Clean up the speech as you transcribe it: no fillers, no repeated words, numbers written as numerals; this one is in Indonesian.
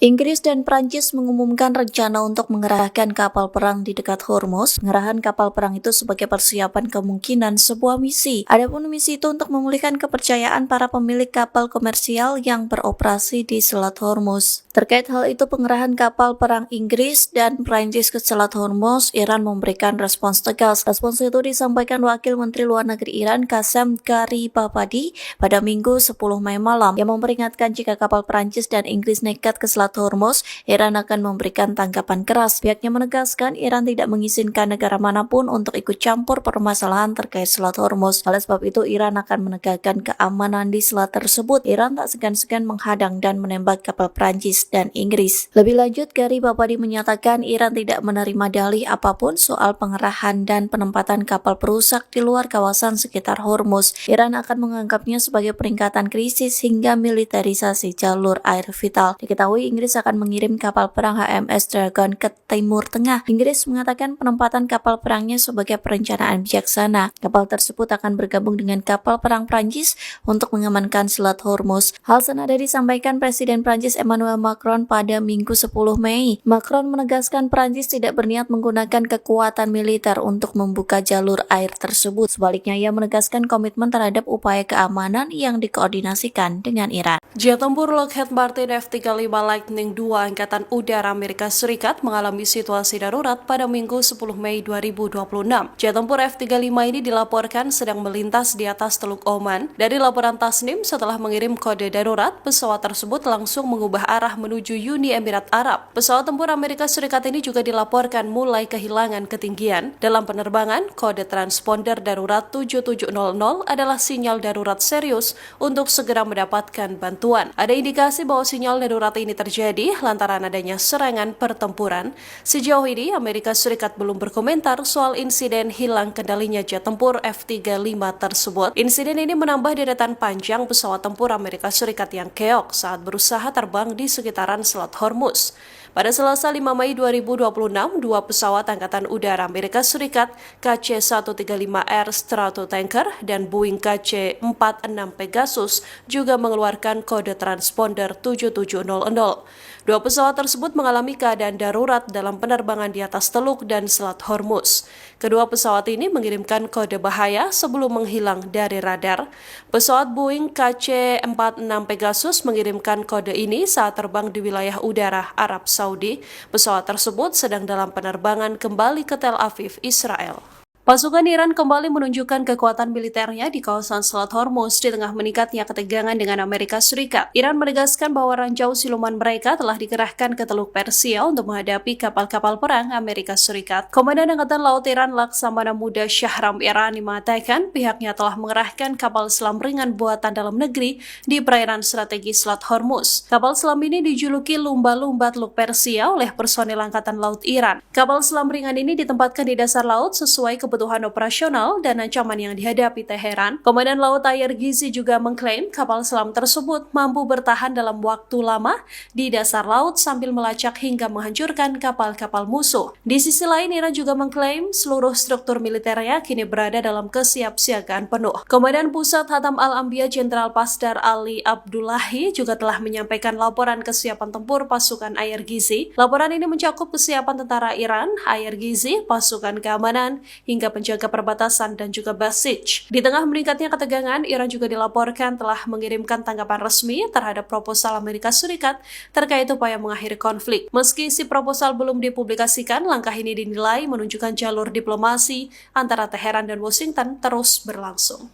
Inggris dan Prancis mengumumkan rencana untuk mengerahkan kapal perang di dekat Hormuz. Pengerahan kapal perang itu sebagai persiapan kemungkinan sebuah misi. Adapun misi itu untuk memulihkan kepercayaan para pemilik kapal komersial yang beroperasi di Selat Hormuz. Terkait hal itu, pengerahan kapal perang Inggris dan Prancis ke Selat Hormuz, Iran memberikan respons tegas. Respons itu disampaikan Wakil Menteri Luar Negeri Iran Qasem Gharibabadi pada Minggu 10 Mei malam, yang memperingatkan jika kapal Prancis dan Inggris nekat ke Selat Hormuz, Iran akan memberikan tanggapan keras. Pihaknya menegaskan Iran tidak mengizinkan negara manapun untuk ikut campur permasalahan terkait Selat Hormuz. Oleh sebab itu, Iran akan menegakkan keamanan di selat tersebut. Iran tak segan-segan menghadang dan menembak kapal Prancis dan Inggris. Lebih lanjut, Gharibabadi menyatakan Iran tidak menerima dalih apapun soal pengerahan dan penempatan kapal perusak di luar kawasan sekitar Hormuz. Iran akan menganggapnya sebagai peningkatan krisis hingga militerisasi jalur air vital. Diketahui Inggris akan mengirim kapal perang HMS Dragon ke Timur Tengah. Inggris mengatakan penempatan kapal perangnya sebagai perencanaan bijaksana. Kapal tersebut akan bergabung dengan kapal perang Prancis untuk mengamankan Selat Hormuz. Hal senada disampaikan Presiden Prancis Emmanuel Macron pada Minggu 10 Mei. Macron menegaskan Prancis tidak berniat menggunakan kekuatan militer untuk membuka jalur air tersebut. Sebaliknya, ia menegaskan komitmen terhadap upaya keamanan yang dikoordinasikan dengan Iran. Jet tempur Lockheed Martin F-35 Lightning II Angkatan Udara Amerika Serikat mengalami situasi darurat pada Minggu 10 Mei 2026. Jet tempur F-35 ini dilaporkan sedang melintas di atas Teluk Oman. Dari laporan Tasnim, setelah mengirim kode darurat, pesawat tersebut langsung mengubah arah menuju Uni Emirat Arab. Pesawat tempur Amerika Serikat ini juga dilaporkan mulai kehilangan ketinggian. Dalam penerbangan, kode transponder darurat 7700 adalah sinyal darurat serius untuk segera mendapatkan bantuan. Ada indikasi bahwa sinyal darurat ini terjadi lantaran adanya serangan pertempuran. Sejauh ini, Amerika Serikat belum berkomentar soal insiden hilang kendalinya jet tempur F-35 tersebut. Insiden ini menambah deretan panjang pesawat tempur Amerika Serikat yang keok saat berusaha terbang di sekitaran Selat Hormuz. Pada Selasa 5 Mei 2026, dua pesawat Angkatan Udara Amerika Serikat KC-135R Stratotanker dan Boeing KC-46 Pegasus juga mengeluarkan kode transponder 7700. Dua pesawat tersebut mengalami keadaan darurat dalam penerbangan di atas Teluk dan Selat Hormuz. Kedua pesawat ini mengirimkan kode bahaya sebelum menghilang dari radar. Pesawat Boeing KC-46 Pegasus mengirimkan kode ini saat terbang di wilayah udara Arab Saudi. Pesawat tersebut sedang dalam penerbangan kembali ke Tel Aviv, Israel. Pasukan Iran kembali menunjukkan kekuatan militernya di kawasan Selat Hormuz di tengah meningkatnya ketegangan dengan Amerika Serikat. Iran menegaskan bahwa ranjau siluman mereka telah dikerahkan ke Teluk Persia untuk menghadapi kapal-kapal perang Amerika Serikat. Komandan Angkatan Laut Iran Laksamana Muda Shahram Irani mengatakan pihaknya telah mengerahkan kapal selam ringan buatan dalam negeri di perairan strategis Selat Hormuz. Kapal selam ini dijuluki lumba-lumba Teluk Persia oleh personil Angkatan Laut Iran. Kapal selam ringan ini ditempatkan di dasar laut sesuai kebutuhan operasional dan ancaman yang dihadapi Teheran. Komandan Laut Ayer Ghizi juga mengklaim kapal selam tersebut mampu bertahan dalam waktu lama di dasar laut sambil melacak hingga menghancurkan kapal-kapal musuh. Di sisi lain, Iran juga mengklaim seluruh struktur militernya kini berada dalam kesiapsiagaan penuh. Komandan Pusat Hatam Al-Anbiya Jenderal Pasdar Ali Abdullahi juga telah menyampaikan laporan kesiapan tempur pasukan Ayer Ghizi. Laporan ini mencakup kesiapan tentara Iran, Ayer Ghizi, pasukan keamanan, hingga penjaga perbatasan dan juga Basij. Di tengah meningkatnya ketegangan, Iran juga dilaporkan telah mengirimkan tanggapan resmi terhadap proposal Amerika Serikat terkait upaya mengakhiri konflik. Meski isi proposal belum dipublikasikan, langkah ini dinilai menunjukkan jalur diplomasi antara Teheran dan Washington terus berlangsung.